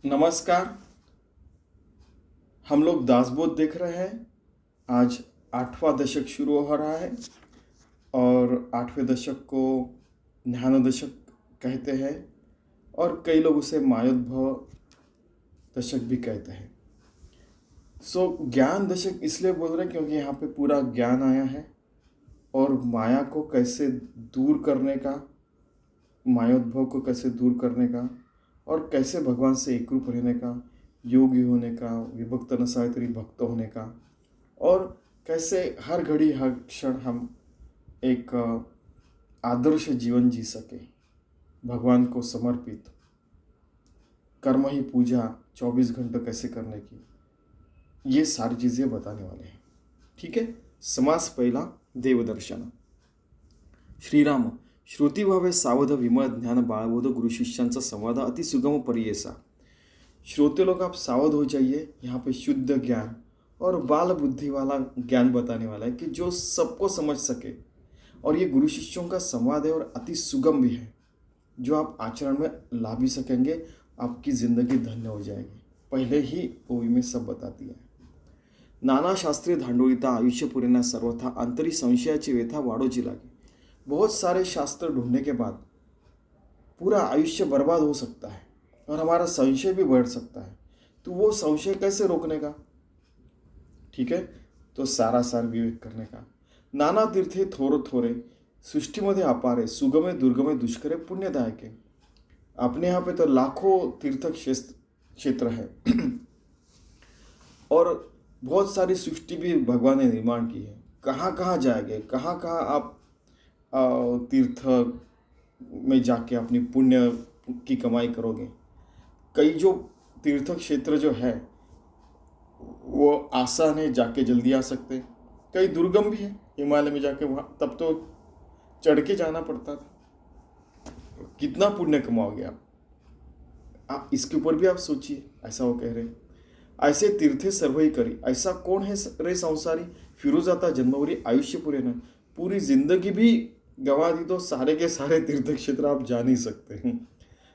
नमस्कार। हम लोग दासबोध देख रहे हैं। आज 8वां दशक शुरू हो रहा है और 8वें दशक को ज्ञान दशक कहते हैं और कई लोग उसे मायोद्भव दशक भी कहते हैं। ज्ञान दशक इसलिए बोल रहे हैं क्योंकि यहाँ पे पूरा ज्ञान आया है और माया को कैसे दूर करने का, मायोद्भव को कैसे दूर करने का और कैसे भगवान से एकरूप रहने का, योगी होने का, विभक्त नसायत्री भक्त होने का, और कैसे हर घड़ी हर क्षण हम एक आदर्श जीवन जी सके, भगवान को समर्पित कर्म ही पूजा 24 घंटे कैसे करने की, ये सारी चीज़ें बताने वाले हैं। ठीक है। समास पहला देवदर्शन। श्रीराम श्रुतिभावे सावध विमल ज्ञान बाळबोध गुरु शिष्यांचा संवाद अति सुगम परियेसा। श्रोते लोग आप सावध हो जाइए। यहाँ पे शुद्ध ज्ञान और बाल बुद्धि वाला ज्ञान बताने वाला है कि जो सबको समझ सके, और ये गुरु शिष्यों का संवाद है और अति सुगम भी है, जो आप आचरण में ला भी सकेंगे। आपकी ज़िंदगी धन्य हो जाएगी। पहले ही ओवी में सब बता दिया है। नाना शास्त्रीय धांडोळीता आयुष्य पुरेना सर्वथा अंतरी संशयाची व्यथा वाढोची लागे। बहुत सारे शास्त्र ढूंढने के बाद पूरा आयुष्य बर्बाद हो सकता है और हमारा संशय भी बढ़ सकता है। तो वो संशय कैसे रोकने का? ठीक है, तो सारा सार विवेक करने का। नाना तीर्थे थोर थोरे सृष्टीमध्ये अपारे सुगमे दुर्गमे दुष्करे पुण्यदायके। अपने यहाँ पे तो लाखों तीर्थ क्षेत्र है और बहुत सारी सृष्टि भी भगवान ने निर्माण की है। कहाँ कहाँ जाएंगे, कहाँ कहाँ आप तीर्थ में जाके अपनी पुण्य की कमाई करोगे। कई जो तीर्थ क्षेत्र जो है वो आसान है, जाके जल्दी आ सकते हैं। कई दुर्गम भी है, हिमालय में जाके वहाँ तब तो चढ़ के जाना पड़ता था। कितना पुण्य कमाओगे आप इसके ऊपर भी आप सोचिए। ऐसा वो कह रहे हैं, ऐसे तीर्थे सर्व ही करी। ऐसा कौन है रे संसारी, फिरो जाता जन्मवरी आयुष्य पूरे न। पूरी जिंदगी भी गंवा दी तो सारे के सारे तीर्थ क्षेत्र आप जा नहीं सकते हैं।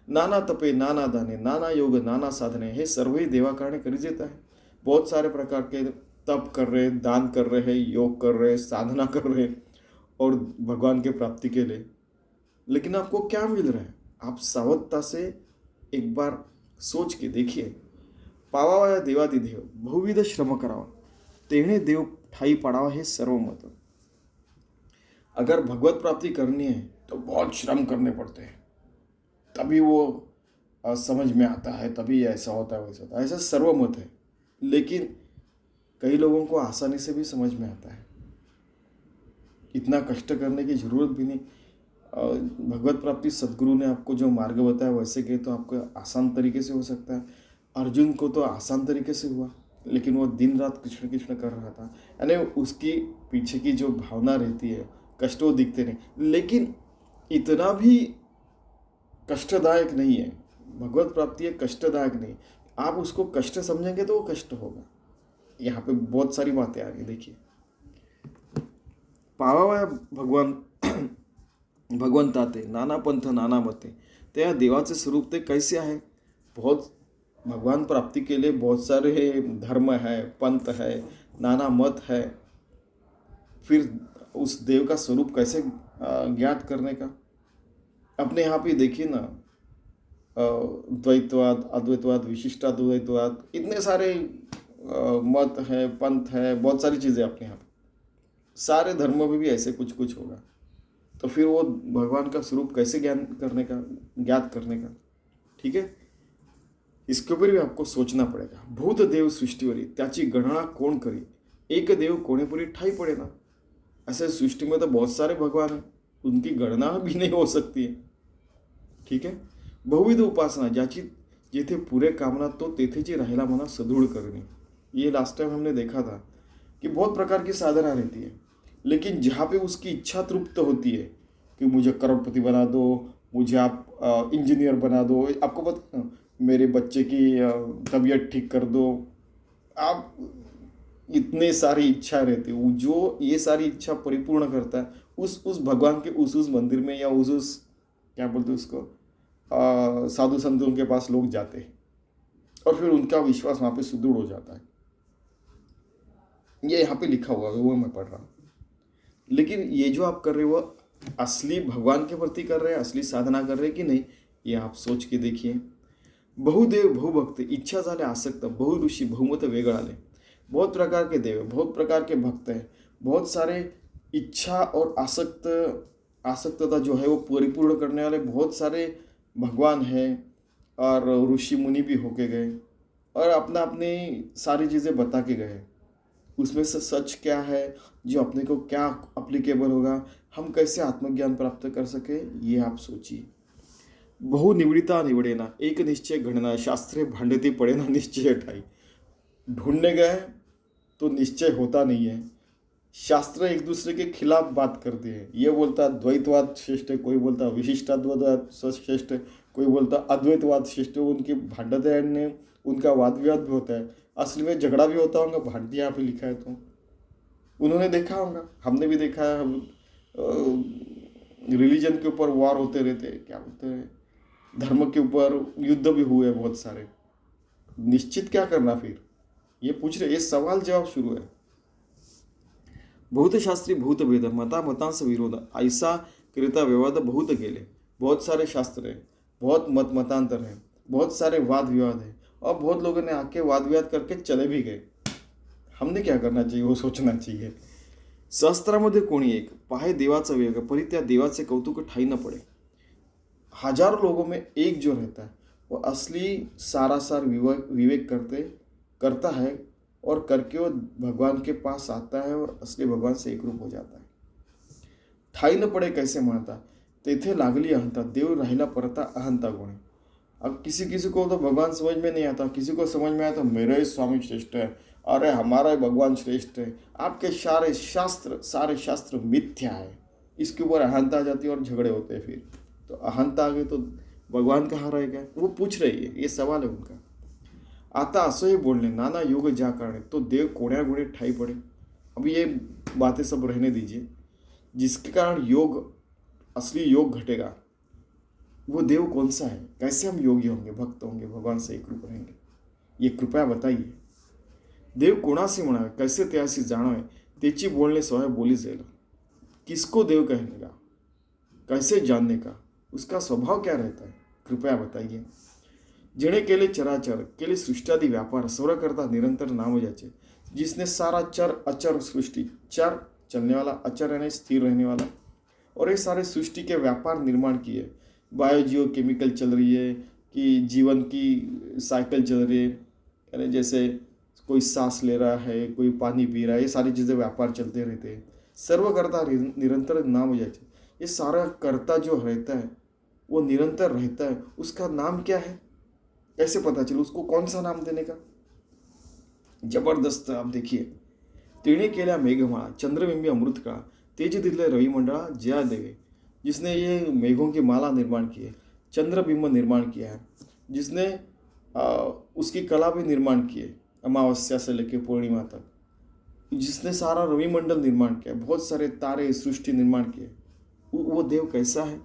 नाना तपे नाना दाने नाना योग नाना साधने, हे सर्व ही देवा कारणे करी देता है। बहुत सारे प्रकार के तप कर रहे, दान कर रहे हैं, योग कर रहे, साधना कर रहे और भगवान के प्राप्ति के लिए, लेकिन आपको क्या मिल रहा है? आप सावधता से एक बार सोच के देखिए। पावावा देवादिदेव बहुविध श्रम करावा, तेणे देव ठाई पड़ावा, हे सर्व मत। अगर भगवत प्राप्ति करनी है तो बहुत श्रम करने पड़ते हैं, तभी वो समझ में आता है, तभी ऐसा होता है वैसा होता है, ऐसा सर्वमत है। लेकिन कई लोगों को आसानी से भी समझ में आता है, इतना कष्ट करने की जरूरत भी नहीं। भगवत प्राप्ति सदगुरु ने आपको जो मार्ग बताया वैसे कहे तो आपको आसान तरीके से हो सकता है। अर्जुन को तो आसान तरीके से हुआ, लेकिन वो दिन रात कृष्ण कृष्ण कर रहा था। यानी उसकी पीछे की जो भावना रहती है, कष्ट वो दिखते नहीं, लेकिन इतना भी कष्टदायक नहीं है। भगवत प्राप्ति है कष्टदायक नहीं। आप उसको कष्ट समझेंगे तो वो कष्ट होगा। यहाँ पे बहुत सारी बातें आ रही, देखिए। पावावा भगवान भगवंता ते नाना पंथ नाना मते, त्या देवाचे स्वरूप ते कैसे आहे। बहुत भगवान प्राप्ति के लिए बहुत सारे धर्म है, पंथ है, नाना मत है। फिर उस देव का स्वरूप कैसे ज्ञात करने का? अपने यहाँ पे देखिए ना, द्वैतवाद, अद्वैतवाद, विशिष्टाद्वैतवाद, इतने सारे मत है, पंथ है, बहुत सारी चीज़ें अपने यहाँ पे। सारे धर्मों में भी ऐसे कुछ कुछ होगा। तो फिर वो भगवान का स्वरूप कैसे ज्ञात करने का? ठीक है, इसके ऊपर भी आपको सोचना पड़ेगा। भूत देव सृष्टीवरी त्याची गणना कोण करी, एक देव कोणेपुरी ठाई पड़े ना। ऐसे सृष्टि में तो बहुत सारे भगवान हैं, उनकी गणना भी नहीं हो सकती है। ठीक है। बहुविध उपासना ज्याची जिथे पुरे कामना तो तेथेची राहिला मना सदृढ़ करनी। ये लास्ट टाइम हमने देखा था कि बहुत प्रकार की साधना रहती है, लेकिन जहाँ पे उसकी इच्छा तृप्त होती है कि मुझे करोड़पति बना दो, मुझे आप इंजीनियर बना दो, आपको पता है मेरे बच्चे की तबीयत ठीक कर दो, आप इतने सारी इच्छा रहती है। जो ये सारी इच्छा परिपूर्ण करता है उस भगवान के उस मंदिर में, या उस क्या बोलते उसको, साधु संतों के पास लोग जाते हैं। और फिर उनका विश्वास वहाँ पे सुदृढ़ हो जाता है। ये यहाँ पे लिखा हुआ है, वो मैं पढ़ रहा हूँ। लेकिन ये जो आप कर रहे हो वो असली भगवान के प्रति कर रहे हैं, असली साधना कर रहे हैं कि नहीं, ये आप सोच के देखिए। बहुदेव बहुभक्त इच्छा झाले आसक्त, बहु ऋषी बहुमत वेगळाले। बहुत प्रकार के देव, बहुत प्रकार के भक्त हैं, बहुत सारे इच्छा और आसक्तता जो है वो परिपूर्ण करने वाले बहुत सारे भगवान हैं, और ऋषि मुनि भी होके गए और अपना अपनी सारी चीज़ें बता के गए। उसमें से सच क्या है, जो अपने को क्या अप्लीकेबल होगा, हम कैसे आत्मज्ञान प्राप्त कर सके, ये आप सोचिए। बहु निवडिता निवडेना, एक निश्चय घडना, शास्त्रे भांडती पडेना निश्चय ठाई। ढूंढने गए तो निश्चय होता नहीं है। शास्त्र एक दूसरे के खिलाफ बात करते हैं। ये बोलता द्वैतवाद श्रेष्ठ है, कोई बोलता विशिष्टाद्वैतवाद श्रेष्ठ है, कोई बोलता अद्वैतवाद श्रेष्ठ है। उनकी भांडते हैं, उनका वाद विवाद भी होता है। असली में झगड़ा भी होता होगा, भारतीय यहाँ पे लिखा है तो उन्होंने देखा होगा, हमने भी देखा है। हम रिलीजन के ऊपर वॉर होते रहते हैं, क्या बोलते हैं, धर्म के ऊपर युद्ध भी हुए बहुत सारे। निश्चित क्या करना फिर, ये पूछ रहे, ये सवाल जवाब शुरू है। बहुत शास्त्री बहुत भेद, मता मतांश विरोध, ऐसा कृता विवाद बहुत गेले। बहुत सारे शास्त्र हैं, बहुत मत मतांतर हैं, बहुत सारे वाद विवाद हैं, और बहुत लोगों ने आके वाद विवाद करके चले भी गए। हमने क्या करना चाहिए वो सोचना चाहिए। सहस्त्रामध्ये कोणी एक, पाहे देवाचा वेग, परी त्या देवाचे कौतुक ठाई न पडे। हजारों लोगों में एक जो रहता है वो असली सारासार विवेक करता है, और करके वो भगवान के पास आता है और असली भगवान से एक रूप हो जाता है। ठाई न पडे कैसे म्हणता, तेथे लागली अहंता, देव राहिला परता अहंता गुणे। अब किसी किसी को तो भगवान समझ में नहीं आता, किसी को समझ में आया तो मेरा ही स्वामी श्रेष्ठ है, अरे हमारा ही भगवान श्रेष्ठ है। आपके सारे शास्त्र मिथ्या है। इसके ऊपर अहंता आ जाती है और झगड़े होते हैं। फिर तो अहंता आ गई तो भगवान कहाँ रहेगा, वो पूछ रही है, ये सवाल है उनका। आता असं ही बोलने, नाना योग ज्या कारणे, तो देव कोण्या गुणे ठाई पड़े। अब ये बातें सब रहने दीजिए। जिसके कारण योग, असली योग घटेगा, वो देव कौन सा है, कैसे हम योगी होंगे, भक्त होंगे, भगवान से एक रूप रहेंगे, ये कृपया बताइए। देव कोणासी म्हणा, कैसे त्यासी जाणवे, तेची बोलने स्वयं बोली जाएगा। किसको देव कहने का, कैसे जानने का, उसका स्वभाव क्या रहता है, कृपया बताइए। जिने केले चराचर, केले सृष्टादि व्यापार, सर्व करता निरंतर नाम जाचे। जिसने सारा चर अचर सृष्टि, चर चलने वाला, अचर यानी स्थिर रहने वाला, और ये सारे सृष्टि के व्यापार निर्माण किए। बायोजियो केमिकल चल रही है, कि जीवन की साइकिल चल रही है, यानी जैसे कोई सांस ले रहा है, कोई पानी पी रहा है, ये सारी चीज़ें व्यापार चलते रहते हैं। सर्वकर्ता निरंतर नाम जाचे। ये सारा कर्ता जो रहता है वो निरंतर रहता है, उसका नाम क्या है, कैसे पता चले, उसको कौन सा नाम देने का। जबरदस्त, आप देखिए। तिने केल्या मेघमाळा, चंद्रबिंबी अमृत काळा, तेज दिले रविमंडळा जया देवे। जिसने ये मेघों की माला निर्माण की है, चंद्रबिंब निर्माण किया है, जिसने उसकी कला भी निर्माण की है, अमावस्या से लेकर पूर्णिमा तक, जिसने सारा रविमंडल निर्माण किया, बहुत सारे तारे सृष्टि निर्माण किए, वो देव कैसा है।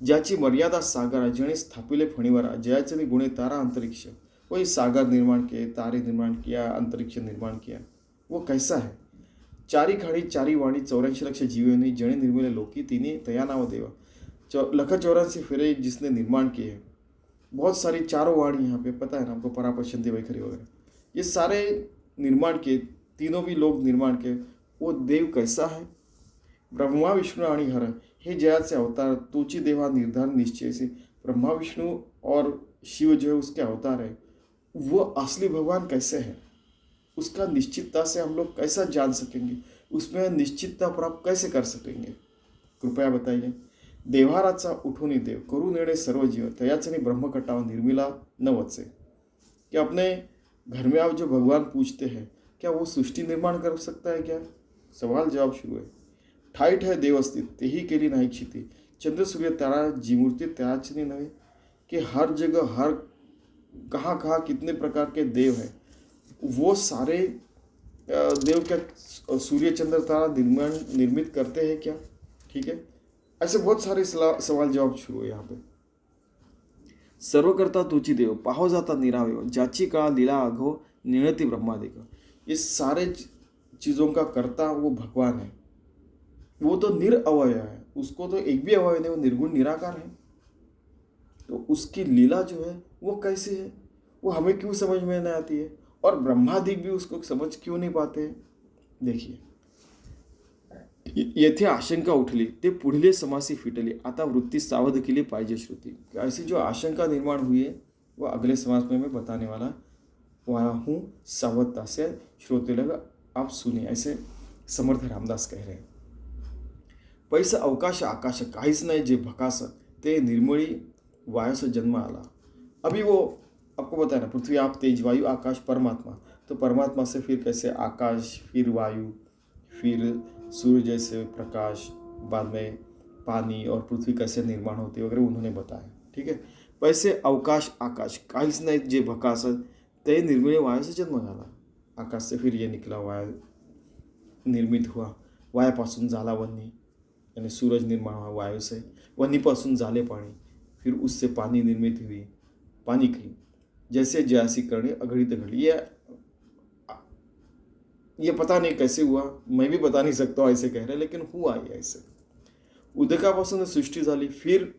ज्याची मर्यादा सागरा, जेणे स्थापिले फणीवरा, जयाचने गुणे तारा अंतरिक्ष। वही सागर निर्माण किए, तारे निर्माण किया, अंतरिक्ष निर्माण किया, वो कैसा है। चारी खाड़ी चारी वाणी, 84 लक्ष जीवनी, जणे निर्मिले लोकी, तिने तया नाव देवा। 1,84 फेरे जिसने निर्माण किए। बहुत सारी चारों वाणी यहाँ पे पता है ना आपको, परापश्यंती वैखरी वगैरह, ये सारे निर्माण किए, तीनों भी लोग निर्माण किए, वो देव कैसा है। ब्रह्मा विष्णु आणि हर, हे जयाचे अवतार, तोची देवा निर्धार निश्चय से। ब्रह्मा विष्णु और शिव जो है उसके अवतार है, वो असली भगवान कैसे है, उसका निश्चितता से हम लोग कैसा जान सकेंगे, उसमें निश्चितता प्राप्त कैसे कर सकेंगे, कृपया बताइए। देवाराचा उठूनी देव, करू नेडे सर्व जीव, तयाचनी ब्रह्म कटाव निर्मिला न वत्से। कि अपने घर में आप जो भगवान पूछते हैं, क्या वो सृष्टि निर्माण कर सकता है क्या, सवाल जवाब शुरू है। ठाईठ है देव अस्तित्व, तेही केली नाही क्षिती, चंद्र सूर्य तारा जी मूर्ति त्याचनी नवे। कि हर जगह, हर कहाँ कहाँ कितने प्रकार के देव हैं, वो सारे देव क्या सूर्य चंद्र तारा निर्मित करते हैं क्या, ठीक है। ऐसे बहुत सारे सवाल जवाब शुरू है यहाँ पे। सर्वकर्ता तुची देव, पाहो जाता निरावय, ज्याची काळ लीला अघो, नियती ब्रह्मादिक। ये सारे चीज़ों का कर्ता वो भगवान है। वो तो निरअवय है, उसको तो एक भी अवयव नहीं, वो निर्गुण निराकार है। तो उसकी लीला जो है वो कैसी है, वो हमें क्यों समझ में नहीं आती है, और ब्रह्मादिक भी उसको समझ क्यों नहीं पाते हैं। देखिए, येथे आशंका उठली ते पुढले समासी फिटली, आता वृत्ती सावध केली पाहिजे श्रुती। ऐसी जो आशंका निर्माण हुई है वो अगले समास में मैं बताने वाला वहाँ हूँ, सावधता से श्रोते लोग आप सुनिए, ऐसे समर्थ रामदास कह रहे हैं। पैसा अवकाश आकाश काहीच नाही जे भकास, ते निर्मळी वायस जन्म आला। अभी वो आपको बताया ना, पृथ्वी आप तेज, वायु आकाश परमात्मा, तो परमात्मा से फिर कैसे आकाश, फिर वायु, फिर सूर्य जैसे प्रकाश, बाद में पानी और पृथ्वी कैसे निर्माण होती है वगैरह उन्होंने बताया। ठीक है, पैसे अवकाश आकाश काहीच नाही जे भकास, ते निर्मळ वायु से जन्म झाला। आकाश से फिर ये निकला, वायु निर्मित हुआ, वायापासून झाला वन्नी, यानी सूरज निर्माण हुआ वायु से, वन्नीपासून झाले पाणी, फिर उससे पानी निर्मित हुई, पानी की जैसे जैसी करणी अघड़ित घड़ी। ये पता नहीं कैसे हुआ, मैं भी बता नहीं सकता हूँ ऐसे कह रहे, लेकिन हुआ ये ऐसे। उदकापासून सृष्टि झाली, फिर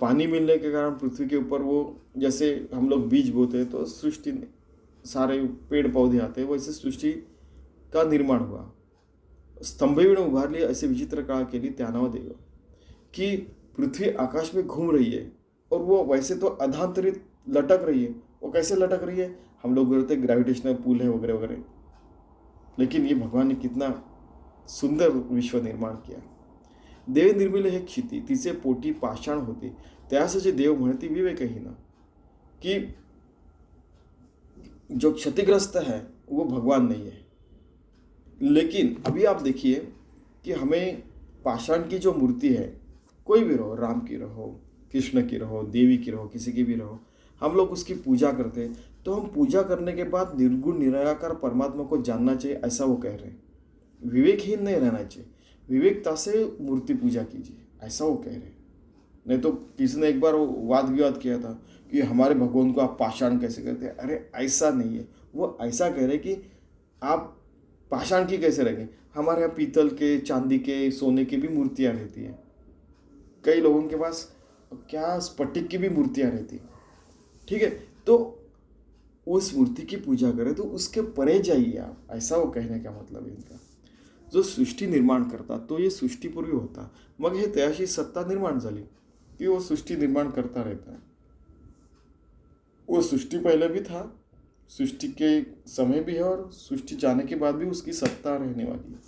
पानी मिलने के कारण पृथ्वी के ऊपर वो, जैसे हम लोग बीज बोते हैं तो सृष्टि सारे पेड़ पौधे आते हैं, वैसे सृष्टि का निर्माण हुआ। स्तंभे उभारली, ऐसे विचित्र काळ केली त्यानाव देव, कि पृथ्वी आकाश में घूम रही है और वो वैसे तो अधांतरित लटक रही है। वो कैसे लटक रही है, हम लोग बोलते ग्रेविटेशनल पुल है वगैरह वगैरह, लेकिन ये भगवान ने कितना सुंदर विश्व निर्माण किया। देव निर्मिले हे क्षिती, तिचे पोटी पाषाण होते, त्यास देव म्हणती विवेकहीन, कि जो क्षतिग्रस्त है वो भगवान नहीं है। लेकिन अभी आप देखिए कि हमें पाषाण की जो मूर्ति है, कोई भी रहो, राम की रहो, कृष्ण की रहो, देवी की रहो, किसी की भी रहो, हम लोग उसकी पूजा करते हैं, तो हम पूजा करने के बाद निर्गुण निराकार परमात्मा को जानना चाहिए, ऐसा वो कह रहे हैं। विवेकहीन नहीं रहना चाहिए, विवेकता से मूर्ति पूजा कीजिए, ऐसा वो कह रहे हैं। नहीं तो किसी ने एक बार वाद विवाद किया था कि हमारे भगवान को आप पाषाण कैसे करते हैं। अरे ऐसा नहीं है, वो ऐसा कह रहे कि आप पाषाण की कैसे रहेंगे। हमारे यहाँ पीतल के, चांदी के, सोने की भी मूर्तियाँ रहती हैं, कई लोगों के पास क्या स्फटिक की भी मूर्तियाँ रहती हैं। ठीक है, तो उस मूर्ति की पूजा करें तो उसके परे जाइए आप, ऐसा वो कहने का मतलब है इनका। जो सृष्टि निर्माण करता तो ये सृष्टीपूर्वी होता, मग हे त्याशी सत्ता निर्माण झाली, कि वो सृष्टि निर्माण करता रहता है। वो सृष्टि पहले भी था, सृष्टि के समय भी है, और सृष्टि जाने के बाद भी उसकी सत्ता रहने वाली है।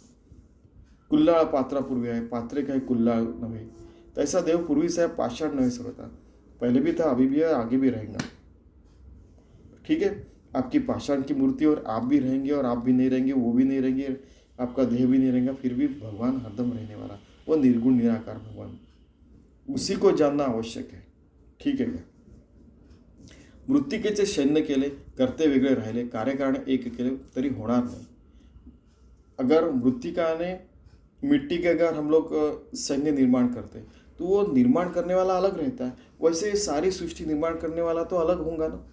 कुल्लाळ पात्रापूर्वी आहे, पात्रे काय कुल्लाळ नव्हे, तो ऐसा देव पूर्वी से पाषाण नहीं सकता, पहले भी था, अभी भी है, आगे भी रहेगा। ठीक है, आपकी पाषाण की मूर्ति और आप भी रहेंगे, और आप भी नहीं रहेंगे, वो भी नहीं रहेंगे, आपका देह भी नहीं रहेगा, फिर भी भगवान हरदम रहने वाला, वो निर्गुण निराकार भगवान, उसी को जानना आवश्यक है। ठीक है क्या, मृत्तिकेचे सैन्य केले, करते वेगळे राहिले, कार्यकारण एक केले तरी होणार नहीं। अगर मृत्तिका ने, मिट्टी के अगर हम लोग सैन्य निर्माण करते तो वो निर्माण करने वाला अलग रहता है, वैसे सारी सृष्टि निर्माण करने वाला तो अलग होगा ना।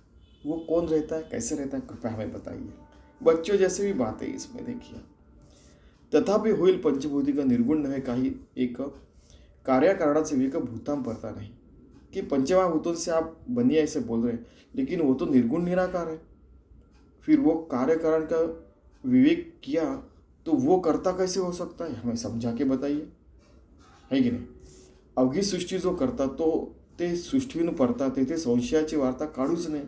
वो कौन रहता है, कैसे रहता है, कृपया हमें बताइए। बच्चों जैसे भी बात है इसमें, देखिए। तथापि होईल पंचभूति का निर्गुण नव्हे काही एक, कार्याकारणाचे विवेक भूताम पड़ता नहीं, कि पंचमहाभूतों से आप बनिए ऐसे बोल रहे हैं, लेकिन वो तो निर्गुण निराकार है। फिर वो कार्य कारण का विवेक किया तो वो कर्ता कैसे हो सकता है, हमें समझा के बताइए, है कि नहीं। अवघी सृष्टी जो करता तो ते सृष्टीनं पडता, तेथे संशयाची वार्ता काढूच नहीं,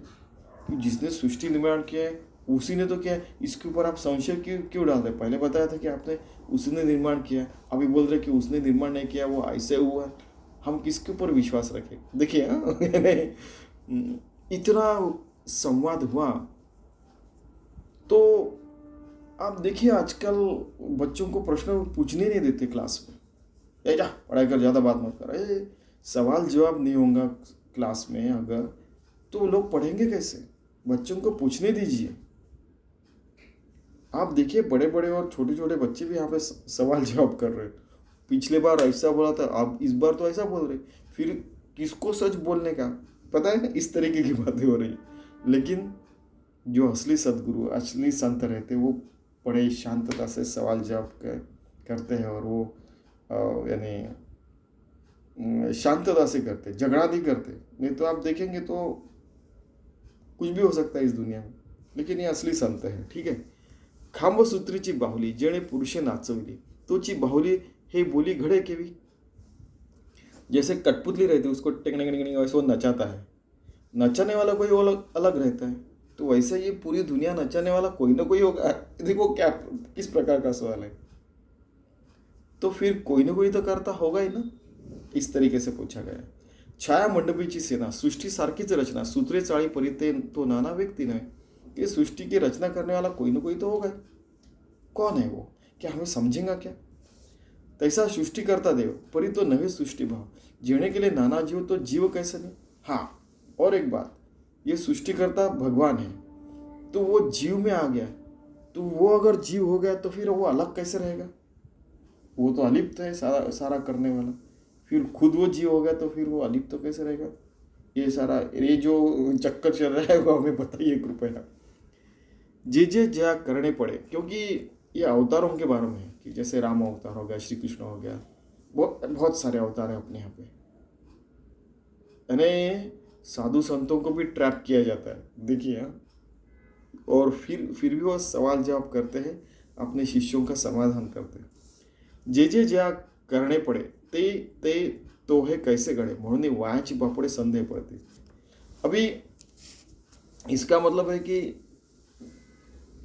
कि जिसने सृष्टि निर्माण किया है उसी ने तो किया है, इसके ऊपर आप संशय क्यों डाल रहे। पहले बताया था कि आपने उसने निर्माण किया, अभी बोल रहे कि उसने निर्माण नहीं किया, वो ऐसे हुआ, हम किसके ऊपर विश्वास रखें। देखिए इतना संवाद हुआ। तो आप देखिए आजकल बच्चों को प्रश्न पूछने नहीं देते क्लास में, या जा पढ़ाई कर, ज़्यादा बात मत कर। सवाल जवाब नहीं होगा क्लास में अगर, तो लोग पढ़ेंगे कैसे। बच्चों को पूछने दीजिए। आप देखिए बड़े बड़े और छोटे छोटे बच्चे भी यहाँ पे सवाल जवाब कर रहे हैं। पिछले बार ऐसा बोला था, आप इस बार तो ऐसा बोल रहे, फिर किसको सच बोलने का, पता है ना, इस तरीके की बातें हो रही। लेकिन जो असली सदगुरु, असली संत रहते, वो बड़े शांतता से सवाल जवाब करते हैं, और वो यानी शांतता से करते, झगड़ा नहीं करते। नहीं तो आप देखेंगे तो कुछ भी हो सकता है इस दुनिया में, लेकिन ये असली संत है। ठीक है। खांबसूत्रीची बाहुली जेणे पुरुषे नाचवली, तोची बाहुली हे बोली घडे केवी। जैसे कठपुतली रहती है, उसको टेकने वैसे वो नचाता है, नचाने वाला कोई अलग अलग रहता है। तो वैसे ये पूरी दुनिया नचाने वाला कोई ना कोई होगा। देखो क्या, किस प्रकार का सवाल है। तो फिर कोई ना कोई तो करता होगा ही ना, इस तरीके से पूछा गया है। छाया मंडपीची सेना, सृष्टी सारखीच रचना, सूत्रे चाळी परिते तो नाना व्यक्ती नहीं। ये सृष्टि की रचना करने वाला कोई ना कोई तो होगा। कौन है वो, क्या हमें समझेगा क्या? तैसा सृष्टि करता देव परी तो नवे सृष्टि भाव, जीने के लिए नाना जीव तो जीव कैसे नहीं। हाँ, और एक बात, ये सृष्टि करता भगवान है, तो वो जीव में आ गया, तो वो अगर जीव हो गया तो फिर वो अलग कैसे रहेगा? वो तो अलिप्त है, सारा सारा करने वाला। फिर खुद वो जीव हो गया तो फिर वो अलिप्त तो कैसे रहेगा? ये सारा, ये जो चक्कर चल रहा है वो हमें बताइए कृपया। जे ज्या करने पड़े, क्योंकि ये अवतारों के बारे में है कि जैसे राम अवतार हो गया, श्री कृष्ण हो गया, बहुत बहुत सारे अवतार हैं अपने यहाँ पे। यानी साधु संतों को भी ट्रैप किया जाता है, देखिए। हाँ, और फिर भी वो सवाल जवाब करते हैं, अपने शिष्यों का समाधान करते हैं। जे ज्या करणे पडे ते ते तोहे कैसे घडे, म्हणून वायाची बापडे संदेह पडते। अभी इसका मतलब है कि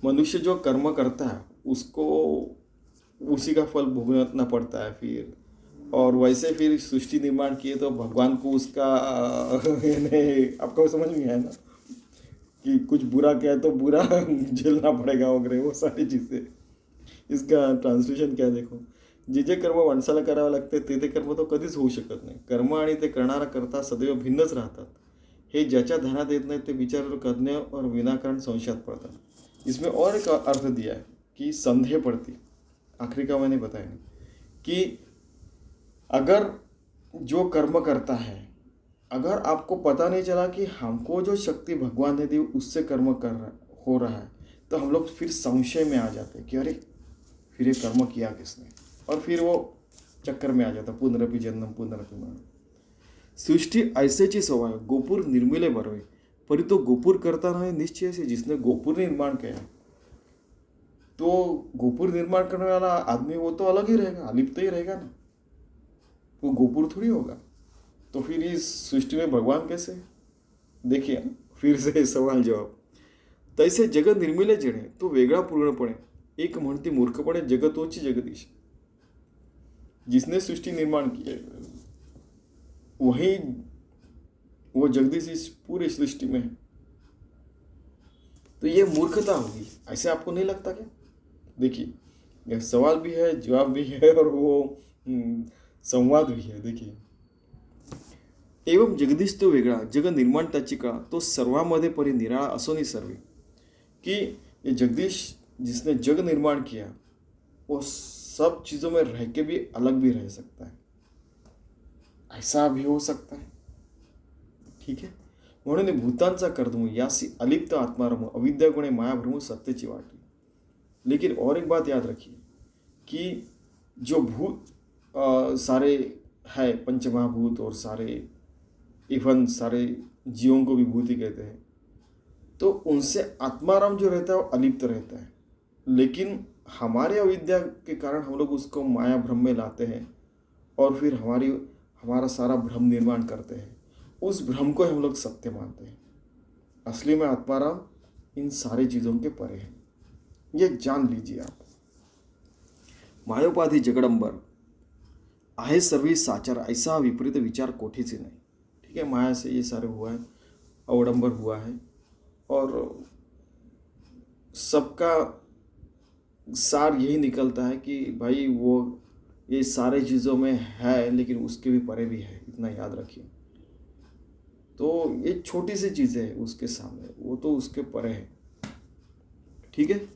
मनुष्य जो कर्म करता है उसको उसी का फल भुगतना पड़ता है फिर। और वैसे फिर सृष्टि निर्माण किए तो भगवान को उसका आपको समझ में आया ना कि कुछ बुरा किया तो बुरा झेलना पड़ेगा वगैरह, वो सारी चीज़ें। इसका ट्रान्सलेशन क्या देखो, जे जे कर्म माणसाला करावं लागते ते कर्म तो कधीच होऊ शकत नाही। कर्म आणि ते करणारा करता सदैव भिन्नच राहतात। हे ज्याच्या ध्यानात येत नाही ते विचार करणे और विनाकारण संशयात पड़तात। इसमें और एक अर्थ दिया है कि संदेह पड़ती, आखिरी का मैंने बताया नहीं, कि अगर जो कर्म करता है, अगर आपको पता नहीं चला कि हमको जो शक्ति भगवान ने दी उससे कर्म हो रहा है, तो हम लोग फिर संशय में आ जाते हैं कि अरे फिर ये कर्म किया किसने, और फिर वो चक्कर में आ जाता, पुनरपि जन्म पुनरपि मरण। सृष्टि ऐसेची स्वभाव, गोपुर निर्मिले बरवे, परी तो गोपुर करता नहीं निश्चय से, जिसने गोपुर निर्माण किया, तो गोपुर निर्माण करने वाला आदमी वो तो अलग ही रहेगा, अलिप्त ही रहेगा ना, वो गोपुर थोड़ी होगा। तो फिर इस सृष्टि में भगवान कैसे? देखिए फिर से सवाल जवाब। तैसे जगत निर्मिले जेणे तो वेगळा पूर्णपणे, एक म्हणती मूर्खपणे जगतोची जगदीश। जिसने सृष्टि निर्माण की है वही वो जगदीश इस पूरी सृष्टि में है, तो ये मूर्खता होगी, ऐसे आपको नहीं लगता क्या? देखिए, यह सवाल भी है, जवाब भी है, और वो संवाद भी है। देखिए, एवं जगदीश तो वेगळा, जग निर्माण त्याची कळा, तो सर्वांमध्ये परी निराळा असोनी सर्वे। कि ये जगदीश जिसने जग निर्माण किया वो सब चीज़ों में रह के भी अलग भी रह सकता है, ऐसा भी हो सकता है। ठीक है। म्हणून भूतांचा कर्दमू यासी अलिप्त आत्मारमू, अविद्या गुणे माया भ्रमू सत्यची वाटी। लेकिन और एक बात याद रखिए कि जो भूत सारे है, पंचमहाभूत और सारे, इवन सारे जीवों को भी भूत ही कहते हैं, तो उनसे आत्माराम जो रहता है वो अलिप्त रहता है। लेकिन हमारे अविद्या के कारण हम लोग उसको माया भ्रम में लाते हैं, और फिर हमारा सारा भ्रम निर्माण करते हैं, उस भ्रम को हम लोग सत्य मानते हैं। असली में आत्माराम इन सारी चीज़ों के परे है, ये जान लीजिए आप। मायोपाधी जगडंबर आहे सर्वी साचार, ऐसा विपरीत विचार कोठीच नहीं। ठीक है, माया से ये सारे हुआ है, अवडंबर हुआ है, और सबका सार यही निकलता है कि भाई वो ये सारे चीज़ों में है लेकिन उसके भी परे भी है, इतना याद रखिए। तो ये छोटी सी चीज़ें है उसके सामने, वो तो उसके परे है। ठीक है।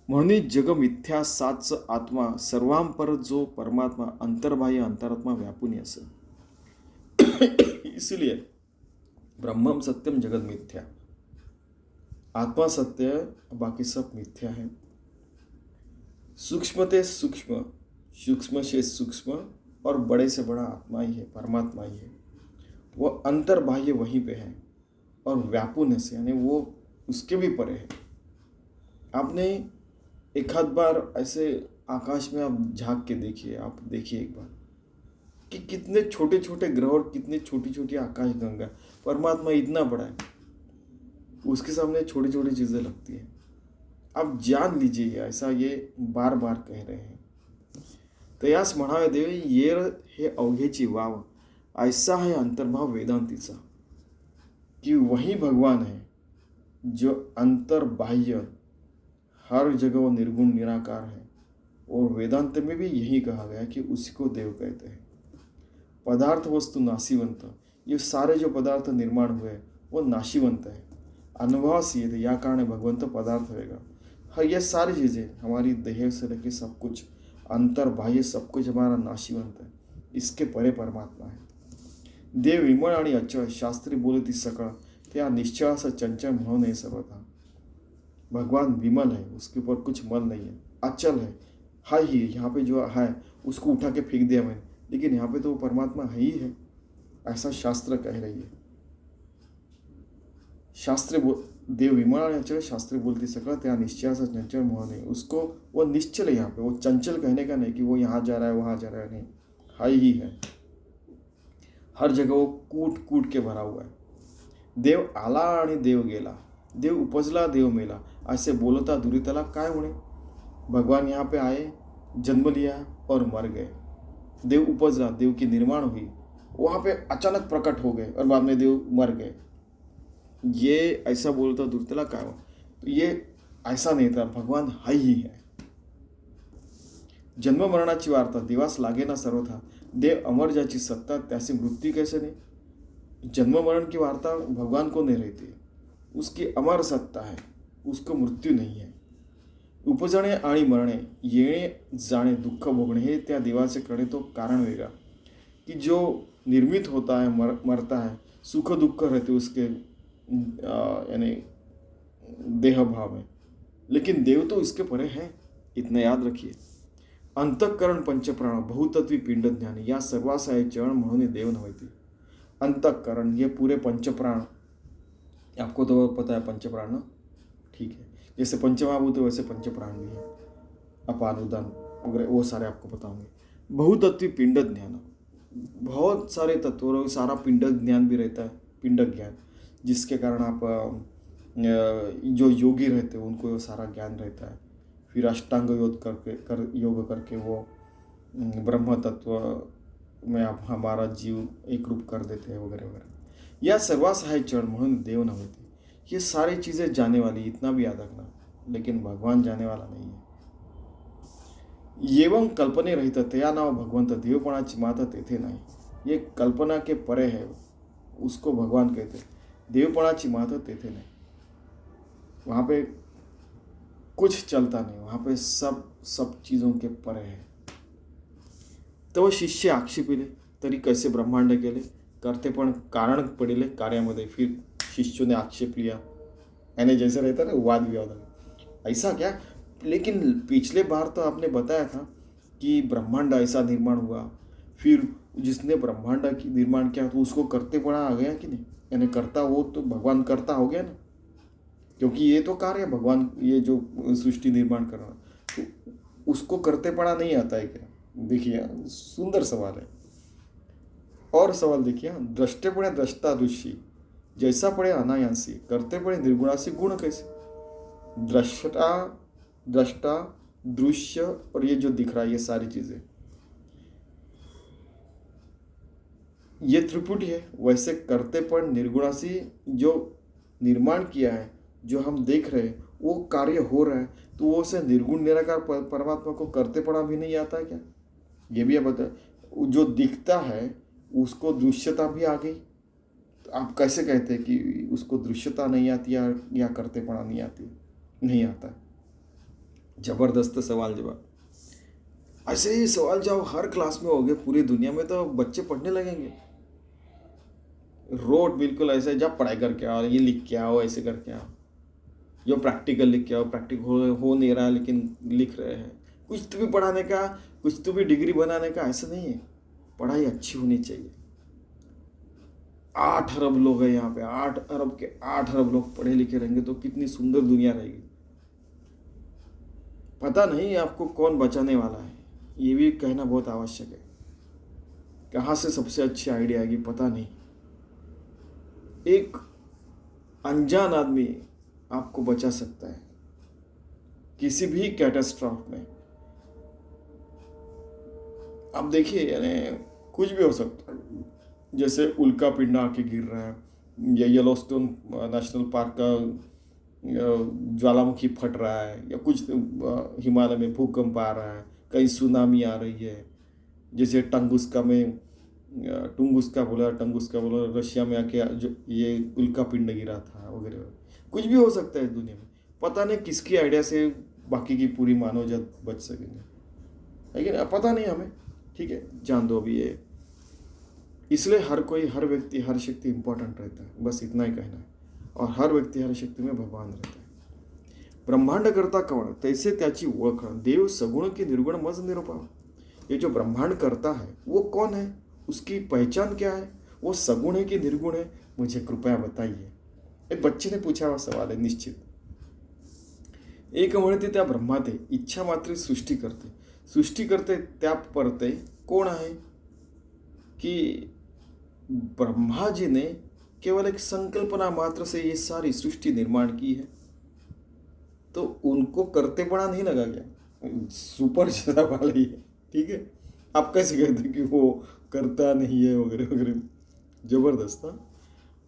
म्हणून जग मिथ्या साच आत्मा, सर्वांपर जो परमात्मा, अंतर्बाह्य अंतरात्मा व्यापून असं। इसलिए ब्रह्मम सत्यम जगत मिथ्या, आत्मा सत्य है, बाकी सब मिथ्या है। सूक्ष्म से सूक्ष्म, सूक्ष्म से सूक्ष्म और बड़े से बड़ा आत्मा ही है, परमात्मा ही है। वो अंतर्बाह्य वहीं पे है और व्यापूर्ण से यानी वो उसके भी परे है। आपने एक आध बार ऐसे आकाश में आप झांक के देखिए, आप देखिए एक बार कि कितने छोटे छोटे ग्रह और कितनी छोटी छोटी आकाश गंगा। परमात्मा इतना बड़ा है, उसके सामने छोटी छोटी चीज़ें लगती हैं। आप जान लीजिए, ऐसा ये बार बार कह रहे हैं। तयास म्हणावे देवी ये हे अवघेची वाव, ऐसा है अंतर्भाव वेदांतीचा कि वही भगवान है जो अंतर्बाह्य हर जगह वो निर्गुण निराकार है। और वेदांत में भी यही कहा गया कि उसी को देव कहते हैं। पदार्थ वस्तु नाशीवंत, ये सारे जो पदार्थ निर्माण हुए वो नाशीवंत है। अनुभवास ये या कारण भगवंत पदार्थ होएगा। हाँ, ये सारी चीज़ें हमारी देह से लेकर सब कुछ अंतर बाह्य सब कुछ हमारा नाशीवंत है, इसके परे परमात्मा है। देव विमळ आणि अचळ, शास्त्री बोलती सकळ, त्या निश्चयास चंचल म्हणून नहीं सर्वथा। भगवान विमल है, उसके ऊपर कुछ मल नहीं है, अचल है ही। यहाँ पे जो है उसको उठा के फेंक दिया मैंने, लेकिन यहाँ पे तो वो परमात्मा है ही है, ऐसा शास्त्र कह रही है। देव विमल आणि अचल, शास्त्री बोलती सकळ, त्या निश्चयास चंचल म्हणून नहीं। उसको वो निश्चल है, यहाँ पे वो चंचल कहने का नहीं कि वो यहाँ जा रहा है वहाँ जा रहा है, नहीं, है ही है। हर जगह वो कूट कूट के भरा हुआ है। देव आला आणि देव गेला, देव उपजला देव मेला, ऐसे बोलता दुरीतला काय होणे। भगवान यहाँ पे आए, जन्म लिया और मर गए। देव उपजला, देव की निर्माण हुई, वहाँ पे अचानक प्रकट हो गए और बाद में देव मर गए। ये ऐसा बोलता दुरीतला काय हो, तो ये ऐसा नहीं था, भगवान है ही है। जन्म मरणाची वार्ता देवास लागे ना सर्वथा, देव अमर ज्याची सत्ता त्यासी मृत्यु कैसे नहीं। जन्म मरण की वार्ता भगवान को नहीं रहती, उसकी अमर सत्ता है, उसको मृत्यू नहीं है। उपजणे आणि मरणे, येणे जाणे, दुःख भोगणे, हे त्या देवाचे करणे तो कारण वेगळा कि जो निर्मित होता है मरता है, सुख दुख रहते उसके यानी देह भाव में, लेकिन देव तो इसके परे है, इतना याद रखिए। अंतःकरण पंचप्राण बहुतत्वी पिंड ज्ञानी, या सर्वास आहे चरण म्हणून देव नव्हती। अंतःकरण ये पूरे पंचप्राण, आपको तो पता है पंचप्राण ना, ठीक है। जैसे पंचमहाभूत वैसे पंचप्राण भी है, अपान उदान वगैरह वो सारे आपको पता होंगे। बहुतत्वी पिंड ज्ञान, बहुत सारे तत्वों सारा पिंड ज्ञान भी रहता है, पिंड ज्ञान, जिसके कारण आप जो योगी रहते हैं उनको वो सारा ज्ञान रहता है। फिर अष्टांग योग करके वो ब्रह्म तत्व में आप हमारा जीव एक रूप कर देते हैं वगैरह वगैरह। या सर्वासहाय चरण म्हणून देव नव्हते। ये सारी चीज़ें जाने वाली, इतना भी याद रखना, लेकिन भगवान जाने वाला नहीं है। एवं कल्पने रहित तया नाव भगवंत, देवपणाची माता तेथे नाही। ये कल्पना के परे है, उसको भगवान कहते हैं। देवपणाची माता तेथे नहीं, वहाँ पे कुछ चलता नहीं, वहाँ पे सब चीज़ों के परे है। तो शिष्य आक्षेपिले तरी कैसे ब्रह्मांड केले, करते पण कारण पडिले कार्यामध्ये। फिर शिष्यों ने आक्षेप लिया, यानी जैसे रहता ना वाद विवाद, ऐसा क्या। लेकिन पिछले बार तो आपने बताया था कि ब्रह्मांड ऐसा निर्माण हुआ, फिर जिसने ब्रह्मांड की निर्माण किया तो उसको करते पड़ा आ गया कि नहीं, यानी करता वो तो भगवान करता हो गया ना, क्योंकि ये तो कार्य है भगवान, ये जो सृष्टि निर्माण करना, तो उसको करते पड़ा नहीं आता है क्या। देखिए सुंदर सवाल है। और सवाल देखिए, दृष्टे पड़े दृष्टा दृश्य, जैसा पड़े अनायांसी, करते पड़े निर्गुणासी, गुण कैसे। दृष्टा दृश्य और ये जो दिख रहा है, ये सारी चीजें, ये त्रिपुटी है। वैसे करते पण निर्गुणासी जो निर्माण किया है, जो हम देख रहे हैं वो कार्य हो रहा है, तो वो से निर्गुण निराकार परमात्मा को करते पड़ा भी नहीं आता है क्या। ये भी आप बताए, जो दिखता है उसको दृश्यता भी आ गई, तो आप कैसे कहते हैं कि उसको दृश्यता नहीं आती या करते पड़ा नहीं आती, नहीं आता। जबरदस्त सवाल जवाब। ऐसे ही सवाल जवाब हर क्लास में हो गए, पूरी दुनिया में तो बच्चे पढ़ने लगेंगे। रोट बिल्कुल ऐसे जब पढ़ाई करके आओ, ये लिख के आओ, ऐसे करके आओ, जो प्रैक्टिकल लिख के आओ, प्रैक्टिकल हो नहीं रहा लेकिन लिख रहे हैं। कुछ तो भी पढ़ाने का, कुछ तो भी डिग्री बनाने का, ऐसा नहीं है। पढ़ाई अच्छी होनी चाहिए। 8 अरब लोग हैं यहाँ पे, 8 अरब के 8 अरब लोग पढ़े लिखे रहेंगे तो कितनी सुंदर दुनिया रहेगी। पता नहीं आपको कौन बचाने वाला है, ये भी कहना बहुत आवश्यक है। कहाँ से सबसे अच्छी आइडिया आएगी पता नहीं। एक अनजान आदमी आपको बचा सकता है किसी भी कैटास्ट्रॉफ में। अब देखिए, यानी कुछ भी हो सकता है, जैसे उल्का पिंड आके गिर रहा है, या येलोस्टोन नेशनल पार्क का ज्वालामुखी फट रहा है, या कुछ हिमालय में भूकंप आ रहा है, कहीं सुनामी आ रही है, जैसे टुंगुस्का बोला रशिया में आके जो ये उल्का पिंड गिरा था वगैरह। कुछ भी हो सकता है दुनिया में। पता नहीं किसकी आइडिया से बाकी की पूरी मानव जात बच सकेंगे, लेकिन पता नहीं हमें। ठीक है, जान दो अभी ये। इसलिए हर कोई, हर व्यक्ति, हर शक्ति इंपॉर्टेंट रहता है, बस इतना ही कहना है। और हर व्यक्ती, हर शक्ती में भगवान रहता है। ब्रह्मांड करता कवण तैसे त्याची ओळख, देव सगुण की निर्गुण मज निरूपावा। ये जो ब्रह्मांड करता है वो कौन है, उसकी पहचान क्या है, वो सगुण है कि निर्गुण है, मुझे कृपया बताइए। एक बच्चे ने पूछा हुआ सवाल है निश्चित। एक म्हणते त्या ब्रह्माते इच्छा मात्र सृष्टी करते त्या परते कोण आहे, कि ब्रह्मा जी ने केवल एक संकल्पना मात्र से ये सारी सृष्टि निर्माण की है, तो उनको करते पड़ा नहीं लगा क्या? सुपर सवाल है ये। ठीक है, आप कैसे कहते कि वो करता नहीं है वगैरह वगैरह, जबरदस्त।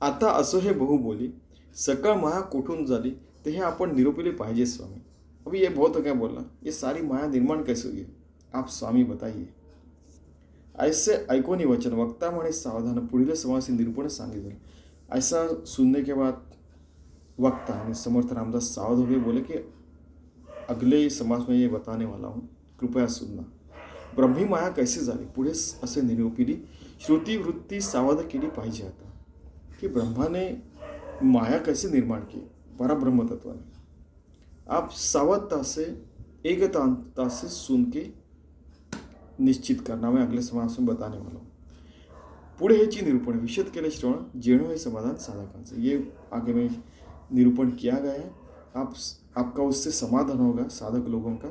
आता असो हे बहु बोली, सकळ माया कोठून झाली ते हे आपण निरूपिले पाहिजे स्वामी। अभी ये बहुत क्या बोलना, ये सारी माया निर्माण कैसे हुई, आप स्वामी बताइए। ऐसे ऐकोनी वचन वक्ता म्हणे सावधान, पुढील समासी निरूपण सांगितले। ऐसा सुनने के बाद वक्ता यानी समर्थ रामदास सावध हो गए, बोले कि अगले समास में ये बताने वाला हूँ, कृपया सुनना। ब्रह्मी माया कैसे झाली, पुढे असे निरूपिली, श्रुती वृत्ती सावध केली पाहिजे। आता कि ब्रह्मा ने माया कैसे निर्माण की, परब्रह्म तत्व ने। आप सावधता से, एकतांता से सुन के निश्चित करना, मैं अगले समास में बताने वाला हूँ। पुढे हेची निरूपण विशद केले श्रवण, जेणो हे समाधान साधकांचे। ये आगे में निरूपण किया गया है। आपका उससे समाधान होगा साधक लोगों का,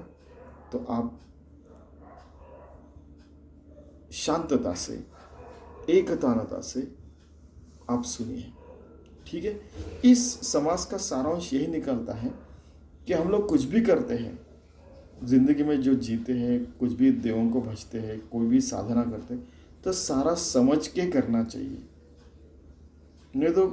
तो आप शांतता से, एकतानता से आप सुनिए। ठीक है, इस समास का सारांश यही निकलता है कि हम लोग कुछ भी करते हैं जिंदगी में, जो जीते हैं, कुछ भी देवों को भजते हैं, कोई भी साधना करते हैं, तो सारा समझ के करना चाहिए। नहीं तो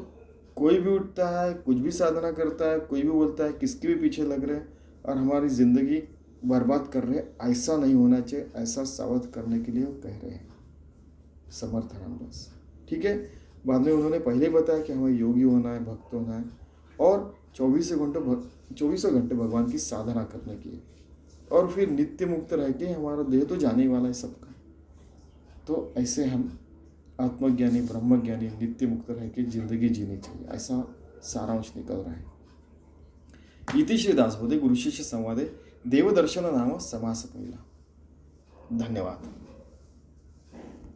कोई भी उठता है, कुछ भी साधना करता है, कोई भी बोलता है, किसके भी पीछे लग रहे हैं और हमारी ज़िंदगी बर्बाद कर रहे हैं। ऐसा नहीं होना चाहिए, ऐसा सावध करने के लिए वो कह रहे हैं समर्थ रामदास। ठीक है, बाद में उन्होंने पहले बताया कि हमें योगी होना है, भक्त होना है, और 24 घंटे भगवान की साधना करने की, और फिर नित्य मुक्त रह के, हमारा देह तो जाने ही वाला है सबका। तो ऐसे हम आत्मज्ञानी, ब्रह्मज्ञानी, नित्य मुक्त रह के जिंदगी जीनी चाहिए, ऐसा सारांश निकल रहा है। इति श्री दासबोधे गुरुशिष्य संवादे देवदर्शन नाम समास पहिला। धन्यवाद।